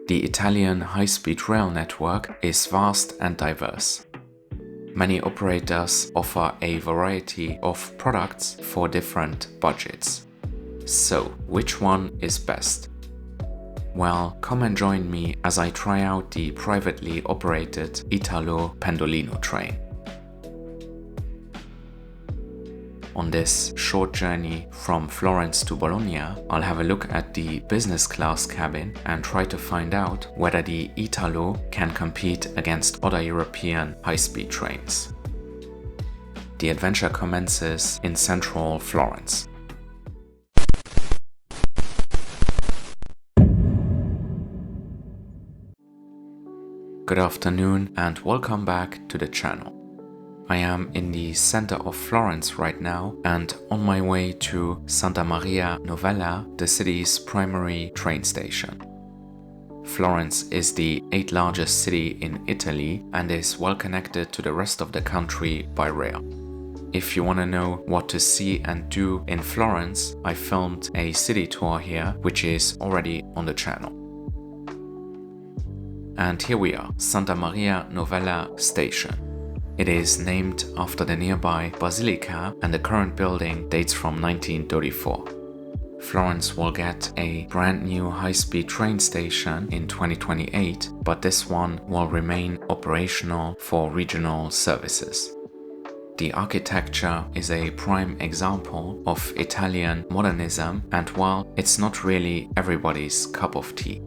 The Italian high-speed rail network is vast and diverse. Many operators offer a variety of products for different budgets. So, which one is best? Well, come and join me as I try out the privately operated Italo Pendolino train. On this short journey from Florence to Bologna, I'll have a look at the business class cabin and try to find out whether the Italo can compete against other European high-speed trains. The adventure commences in central Florence. Good afternoon and welcome back to the channel. I am in the center of Florence right now and on my way to Santa Maria Novella, the city's primary train station. Florence is the 8th largest city in Italy and is well connected to the rest of the country by rail. If you want to know what to see and do in Florence, I filmed a city tour here, which is already on the channel. And here we are, Santa Maria Novella station. It is named after the nearby basilica and the current building dates from 1934. Florence will get a brand new high-speed train station in 2028, but this one will remain operational for regional services. The architecture is a prime example of Italian modernism, and while it's not really everybody's cup of tea.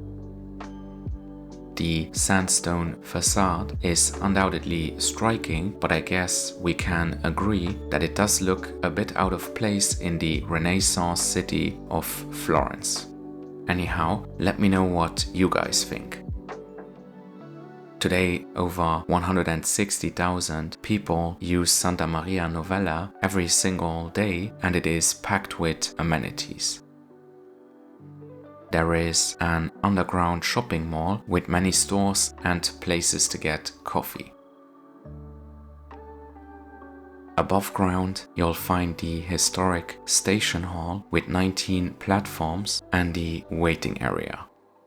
The sandstone facade is undoubtedly striking, but I guess we can agree that it does look a bit out of place in the Renaissance city of Florence. Anyhow, let me know what you guys think. Today, over 160,000 people use Santa Maria Novella every single day, and it is packed with amenities. There is an underground shopping mall with many stores and places to get coffee. Above ground, you'll find the historic station hall with 19 platforms and the waiting area.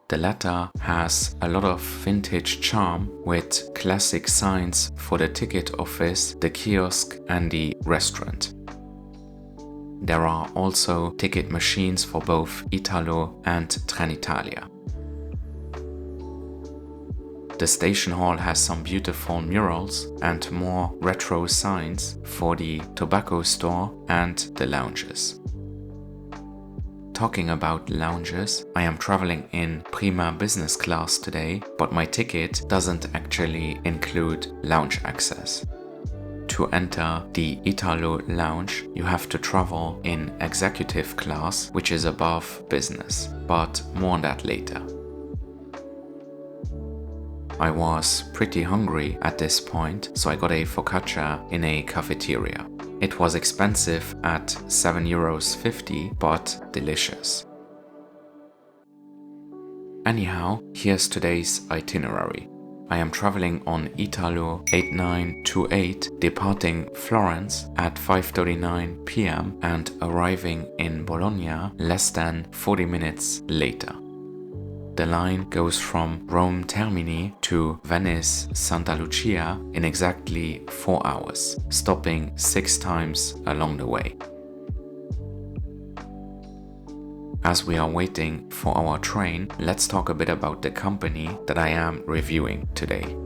The latter has a lot of vintage charm with classic signs for the ticket office, the kiosk and the restaurant. There are also ticket machines for both Italo and Trenitalia. The station hall has some beautiful murals and more retro signs for the tobacco store and the lounges. Talking about lounges, I am traveling in Prima Business Class today, but my ticket doesn't actually include lounge access. To enter the Italo lounge, you have to travel in executive class, which is above business, but more on that later. I was pretty hungry at this point, so I got a focaccia in a cafeteria. It was expensive at €7.50, but delicious. Anyhow, here's today's itinerary. I am traveling on Italo 8928, departing Florence at 5:39 p.m. and arriving in Bologna less than 40 minutes later. The line goes from Rome Termini to Venice Santa Lucia in exactly 4 hours, stopping 6 times along the way. As we are waiting for our train, let's talk a bit about the company that I am reviewing today.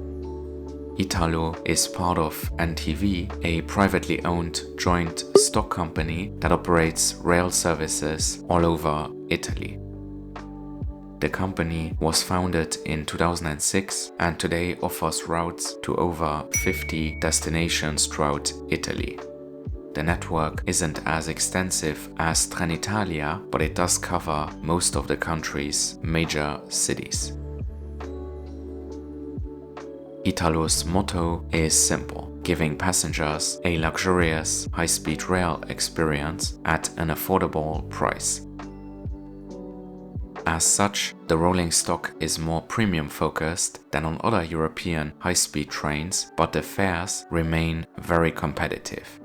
Italo is part of NTV, a privately owned joint stock company that operates rail services all over Italy. The company was founded in 2006 and today offers routes to over 50 destinations throughout Italy. The network isn't as extensive as Trenitalia, but it does cover most of the country's major cities. Italo's motto is simple, giving passengers a luxurious high-speed rail experience at an affordable price. As such, the rolling stock is more premium focused than on other European high-speed trains, but the fares remain very competitive.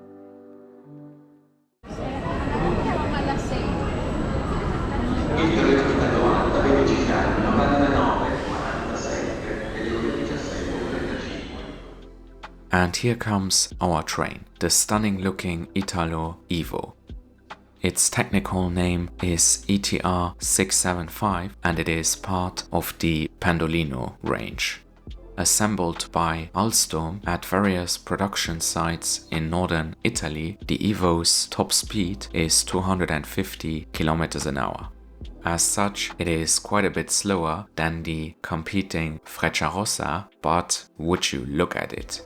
And here comes our train, the stunning looking Italo EVO. Its technical name is ETR 675 and it is part of the Pendolino range. Assembled by Alstom at various production sites in northern Italy, the EVO's top speed is 250 km an hour. As such, it is quite a bit slower than the competing Frecciarossa, but would you look at it.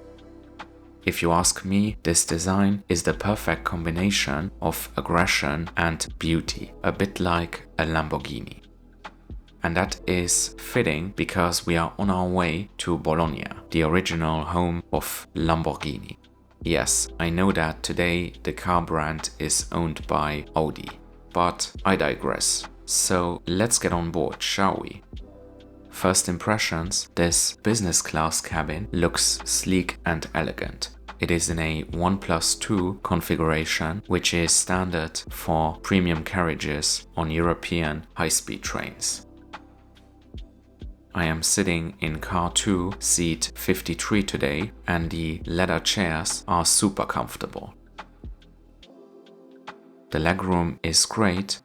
If you ask me, this design is the perfect combination of aggression and beauty, a bit like a Lamborghini. And that is fitting because we are on our way to Bologna, the original home of Lamborghini. Yes, I know that today the car brand is owned by Audi, but I digress. So let's get on board, shall we? First impressions, this business class cabin looks sleek and elegant. It is in a 1+2 configuration, which is standard for premium carriages on European high-speed trains. I am sitting in car 2, seat 53 today, and the leather chairs are super comfortable. The legroom is great,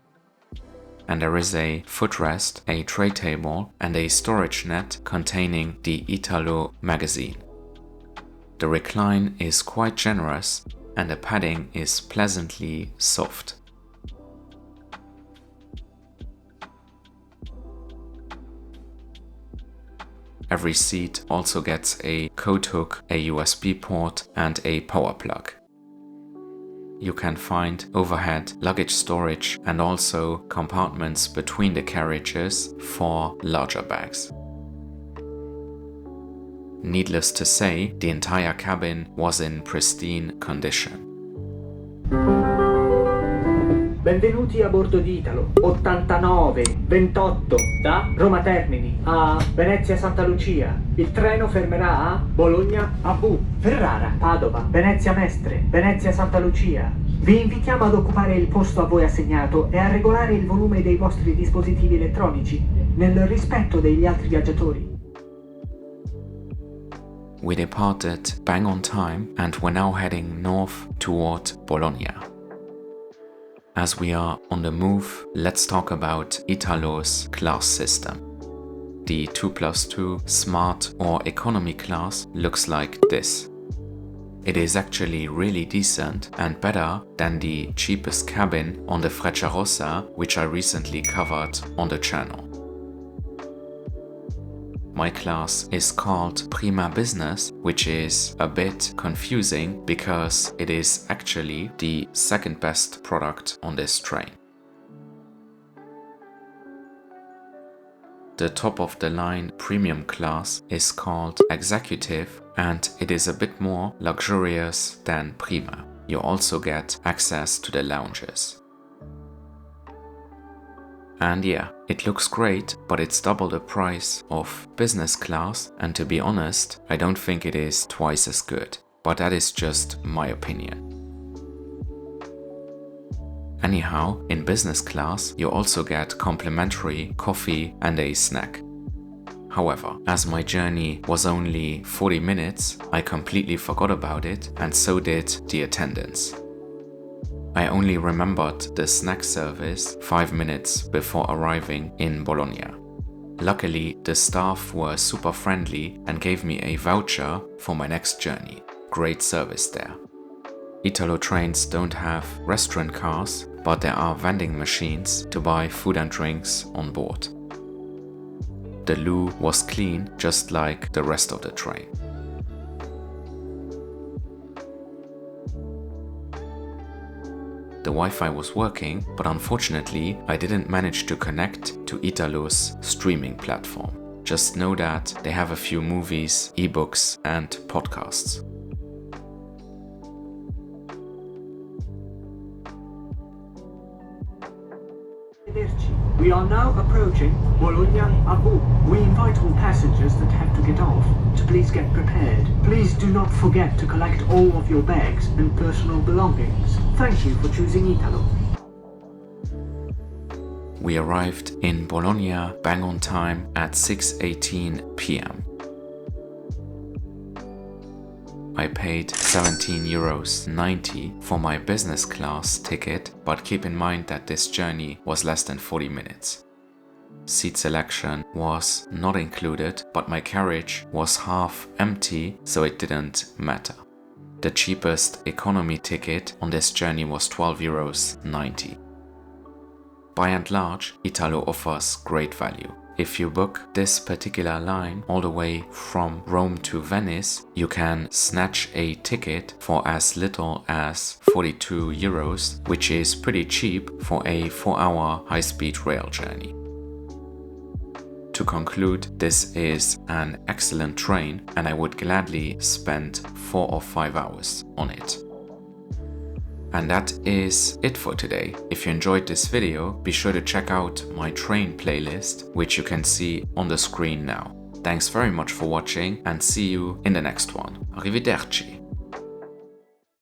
and there is a footrest, a tray table, and a storage net containing the Italo magazine. The recline is quite generous, and the padding is pleasantly soft. Every seat also gets a coat hook, a USB port, and a power plug. You can find overhead luggage storage and also compartments between the carriages for larger bags. Needless to say, the entire cabin was in pristine condition. Benvenuti a bordo di Italo 8928 da Roma Termini a Venezia Santa Lucia. Il treno fermerà a Bologna AV, Ferrara, Padova, Venezia Mestre, Venezia Santa Lucia. Vi invitiamo ad occupare il posto a voi assegnato e a regolare il volume dei vostri dispositivi elettronici nel rispetto degli altri viaggiatori. We departed bang on time and we're now heading north toward Bologna. As we are on the move, let's talk about Italo's class system. The 2+2 Smart or Economy class looks like this. It is actually really decent and better than the cheapest cabin on the Frecciarossa, which I recently covered on the channel. My class is called Prima Business, which is a bit confusing because it is actually the second best product on this train. The top of the line premium class is called Executive and it is a bit more luxurious than Prima. You also get access to the lounges. And yeah, it looks great, but it's double the price of business class, and to be honest, I don't think it is twice as good, but that is just my opinion. Anyhow, in business class, you also get complimentary coffee and a snack. However, as my journey was only 40 minutes, I completely forgot about it, and so did the attendants. I only remembered the snack service 5 minutes before arriving in Bologna. Luckily, the staff were super friendly and gave me a voucher for my next journey. Great service there. Italo trains don't have restaurant cars, but there are vending machines to buy food and drinks on board. The loo was clean, just like the rest of the train. The Wi-Fi was working, but unfortunately I didn't manage to connect to Italo's streaming platform. Just know that they have a few movies, ebooks and podcasts. We are now approaching Bologna AV. We invite all passengers that have to get off to please get prepared. Please do not forget to collect all of your bags and personal belongings. Thank you for choosing Italo. We arrived in Bologna bang on time at 6:18 p.m. I paid €17.90 for my business class ticket, but keep in mind that this journey was less than 40 minutes. Seat selection was not included, but my carriage was half empty, so it didn't matter. The cheapest economy ticket on this journey was €12.90. By and large, Italo offers great value. If you book this particular line all the way from Rome to Venice, you can snatch a ticket for as little as €42, which is pretty cheap for a 4-hour high-speed rail journey. To conclude, this is an excellent train and I would gladly spend 4 or 5 hours on it. And that is it for today. If you enjoyed this video, be sure to check out my train playlist, which you can see on the screen now. Thanks very much for watching and see you in the next one. Arrivederci!